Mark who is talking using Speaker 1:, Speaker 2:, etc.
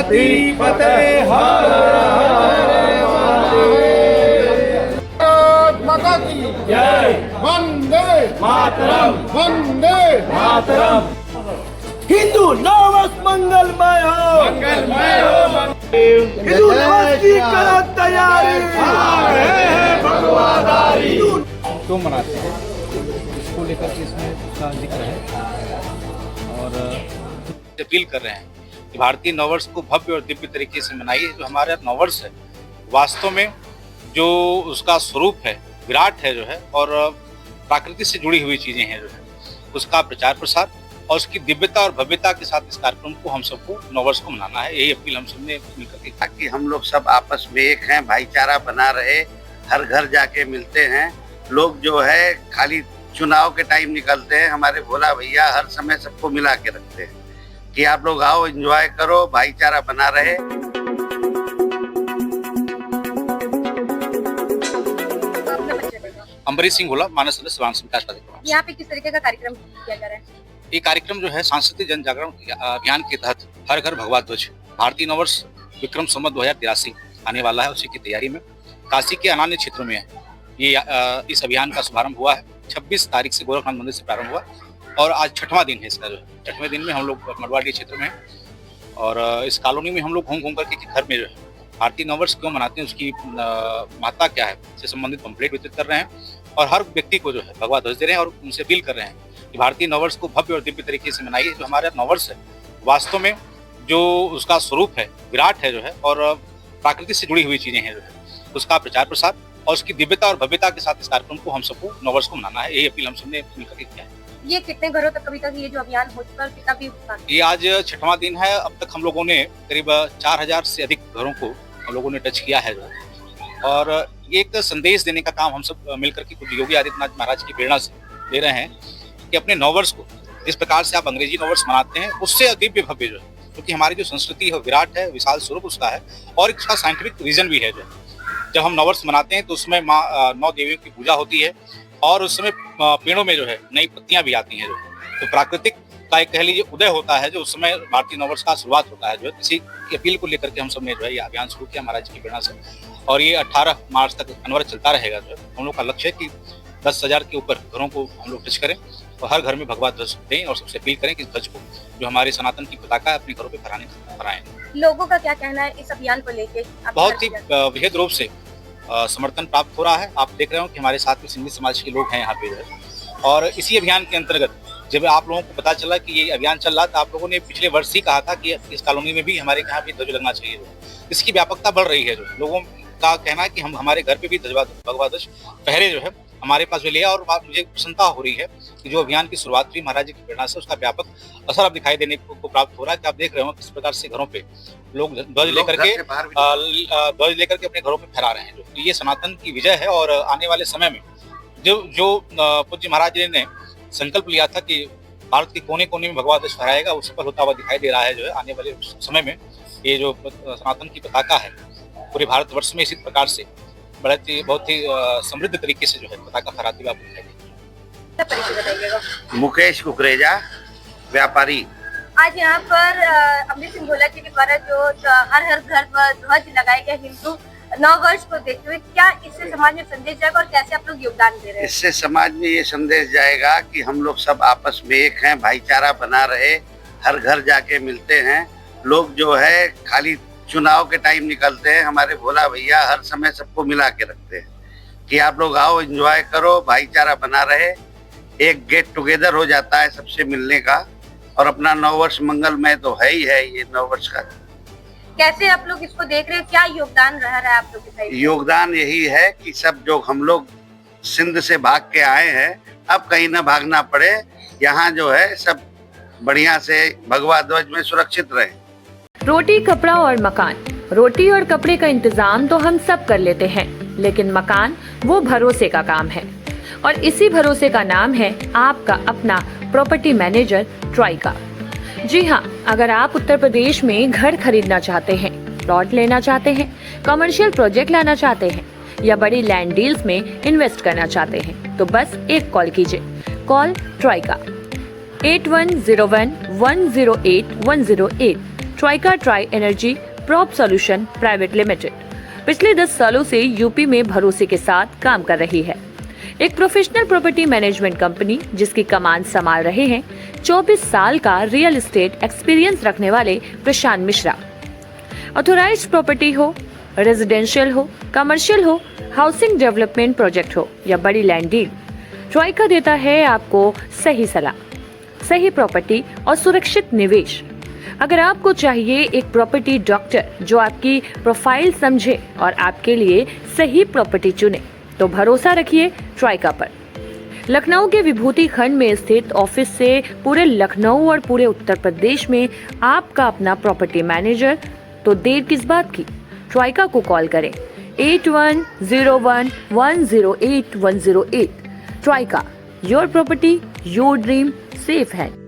Speaker 1: की फतेह। हर हर महादेव। भारत माता की जय। वंदे मातरम। वंदे मातरम।
Speaker 2: हिंदू नववर्ष मंगलमय हो।
Speaker 1: मंगलमय हो।
Speaker 2: हिंदू नववर्ष की करो तैयारी।
Speaker 1: भगवादारी
Speaker 3: क्यों मनाते हैं इसको लेकर के इसमें उसका जिक्र है और अपील कर रहे हैं कि भारतीय नववर्ष को भव्य और दिव्य तरीके से मनाइए। जो हमारा नववर्ष है वास्तव में जो उसका स्वरूप है विराट है जो है और प्रकृति से जुड़ी हुई चीजें हैं जो है उसका प्रचार प्रसार और उसकी दिव्यता और भव्यता के साथ इस कार्यक्रम को हम सबको नववर्ष को मनाना है। यही अपील हम सबने मिलकर के
Speaker 4: ताकि हम लोग सब आपस में एक हैं, भाईचारा बना रहे, हर घर जाके मिलते हैं। लोग जो है खाली चुनाव के टाइम निकलते हैं, हमारे भोला भैया हर समय सबको मिला के रखते हैं कि आप लोग आओ, एंजॉय करो, भाईचारा बना रहे।
Speaker 3: अम्बरीश सिंह भोला, मानस सदस्य वाम विकास प्राधिकरण।
Speaker 5: यहाँ पे किस तरीके का कार्यक्रम किया जा रहा है?
Speaker 3: ये कार्यक्रम जो है सांस्कृतिक जन जागरण अभियान के तहत हर घर भगवा ध्वज भारतीय नववर्ष विक्रम संवत 2083 आने वाला है, उसी की तैयारी में काशी के अन्य क्षेत्रों में है ये इस अभियान का शुभारंभ हुआ है। 26 तारीख से गोरखनाथ मंदिर से प्रारंभ हुआ और आज 6वां दिन है इसका। जो 6वें दिन में हम लोग मरवाड़ी क्षेत्र में हैं और इस कॉलोनी में हम लोग घूम करके घर में जो है भारतीय नववर्ष क्यों मनाते हैं, उसकी महत्ता क्या है, इससे संबंधित पंपलेट वितरित कर रहे हैं और हर व्यक्ति को जो है भगवा ध्वज दे रहे हैं और उनसे अपील कर रहे हैं कि भारतीय नववर्ष को भव्य और दिव्य तरीके से मनाइए। जो हमारा नववर्ष है वास्तव में जो उसका स्वरूप है विराट है जो है और प्रकृति से जुड़ी हुई चीजें हैं जो है उसका प्रचार प्रसार और उसकी दिव्यता और भव्यता के साथ इस कार्यक्रम को हम सबको नववर्ष को मनाना है। यही अपील हम सबने मिलकर के किया है।
Speaker 5: ये कितने घरों तक अभी तक ये जो अभियान हो चुका है, कितना भी
Speaker 3: ये आज 6वां दिन है। अब तक हम लोगों ने करीब 4000 से अधिक घरों को हम लोगों ने टच किया है जो है और ये एक संदेश देने का काम हम सब मिलकर के कुछ योगी आदित्यनाथ महाराज की प्रेरणा से दे रहे हैं कि अपने नववर्ष को जिस प्रकार से आप अंग्रेजी नववर्ष मनाते हैं उससे दिव्य भव्य जो है, क्योंकि हमारी जो संस्कृति है विराट है, विशाल स्वरूप उसका है और उसका साइंटिफिक रीजन भी है। जो जब हम नववर्ष मनाते हैं तो उसमें माँ 9 देवियों की पूजा होती है और उस समय पेड़ों में जो है नई पत्तियां भी आती हैं। जो तो प्राकृतिक का एक कह लीजिए उदय होता है, जो उस समय भारतीय नववर्ष का शुरुआत होता है। जो इसी अपील को लेकर के हम सब ने जो है ये अभियान शुरू किया महाराज की प्रेरणा से और ये 18 मार्च तक अनवरत चलता रहेगा। जो हम लोग का लक्ष्य है कि 10,000 के ऊपर घरों को हम लोग टच करें और हर घर में भगवा ध्वज दें और सबसे अपील करें कि इस ध्वज को जो हमारे सनातन की पताका है अपने घरों पे फहराएं।
Speaker 5: लोगों का क्या कहना है इस अभियान को लेके?
Speaker 3: बहुत ही वृहद रूप से समर्थन प्राप्त हो रहा है। आप देख रहे हो कि हमारे साथ में सिंधी समाज के लोग हैं यहाँ पे और इसी अभियान के अंतर्गत जब आप लोगों को पता चला कि ये अभियान चल रहा था, आप लोगों ने पिछले वर्ष ही कहा था कि इस कॉलोनी में भी हमारे यहाँ भी ध्वज लगना चाहिए। इसकी व्यापकता बढ़ रही है। जो लोगों का कहना है कि हम हमारे घर पे भी भगवा ध्वज पहरे जो है हमारे पास भी लिया और मुझे प्रसन्नता हो रही है कि जो अभियान की शुरुआत हुई महाराज जी की प्रेरणा से उसका व्यापक असर अब दिखाई देने को प्राप्त हो रहा है कि आप देख रहे हो किस प्रकार से घरों पे लोग ध्वज लेकर के अपने घरों पे फहरा रहे हैं। जो ये सनातन की विजय है और आने वाले समय में जो पूज्य महाराज जी ने संकल्प लिया था कि भारत के कोने कोने में भगवा ध्वज फहराएगा, वो सफल होता हुआ दिखाई दे रहा है। जो है आने वाले समय में ये जो सनातन की पताका है पूरे भारतवर्ष में इसी प्रकार से बहुत ही समृद्ध तरीके से जो है पताका फहराती हुई आपको दिखाई।
Speaker 4: मुकेश कुकरेजा, व्यापारी।
Speaker 5: आज यहाँ पर अमरीश सिंह भोला जी के द्वारा जो हर घर पर ध्वज लगाए गए हिंदू नववर्ष को देखते हुए, क्या इससे समाज में संदेश जाएगा और कैसे आप लोग योगदान दे रहे हैं?
Speaker 4: इससे समाज में ये संदेश जाएगा कि हम लोग सब आपस में एक हैं, भाईचारा बना रहे, हर घर जाके मिलते हैं। लोग जो है खाली चुनाव के टाइम निकलते हैं, हमारे भोला भैया हर समय सबको मिला के रखते हैं कि आप लोग आओ, एंजॉय करो, भाईचारा बना रहे। एक गेट टुगेदर हो जाता है सबसे मिलने का और अपना नववर्ष मंगलमय तो है ही है ये नववर्ष का।
Speaker 5: कैसे आप लोग इसको देख रहे हैं, क्या योगदान रह रहा है आप लोग के साइड?
Speaker 4: योगदान यही है कि सब जो हम लोग सिंध से भाग के आए हैं, अब कहीं ना भागना पड़े, यहाँ जो है सब बढ़िया से भगवा ध्वज में सुरक्षित रहे।
Speaker 6: रोटी, कपड़ा और मकान। रोटी और कपड़े का इंतजाम तो हम सब कर लेते हैं, लेकिन मकान वो भरोसे का काम है और इसी भरोसे का नाम है आपका अपना प्रॉपर्टी मैनेजर ट्राइका। जी हाँ, अगर आप उत्तर प्रदेश में घर खरीदना चाहते हैं, प्लॉट लेना चाहते हैं, कमर्शियल प्रोजेक्ट लाना चाहते हैं या बड़ी लैंड डील्स में इन्वेस्ट करना चाहते हैं तो बस एक कॉल कीजिए। Call Trica 8101 108 108 Trica tri energy prop solution private limited पिछले 10 सालों से यूपी में भरोसे के साथ काम कर रही है। एक प्रोफेशनल प्रॉपर्टी मैनेजमेंट कंपनी जिसकी कमान संभाल रहे हैं 24 साल का रियल एस्टेट एक्सपीरियंस रखने वाले प्रशांत मिश्रा। ऑथोराइज्ड प्रॉपर्टी हो, रेजिडेंशियल हो, कमर्शियल हो, हाउसिंग डेवलपमेंट प्रोजेक्ट हो या बड़ी लैंड डील, ट्राइका देता है आपको सही सलाह, सही प्रॉपर्टी और सुरक्षित निवेश। अगर आपको चाहिए एक प्रॉपर्टी डॉक्टर जो आपकी प्रोफाइल समझे और आपके लिए सही प्रॉपर्टी चुने, तो भरोसा रखिए ट्राइका पर। लखनऊ के विभूति खंड में स्थित ऑफिस से पूरे लखनऊ और पूरे उत्तर प्रदेश में आपका अपना प्रॉपर्टी मैनेजर, तो देर किस बात की, ट्राइका को कॉल करें 8101108108। Trica, your property your dream safe है।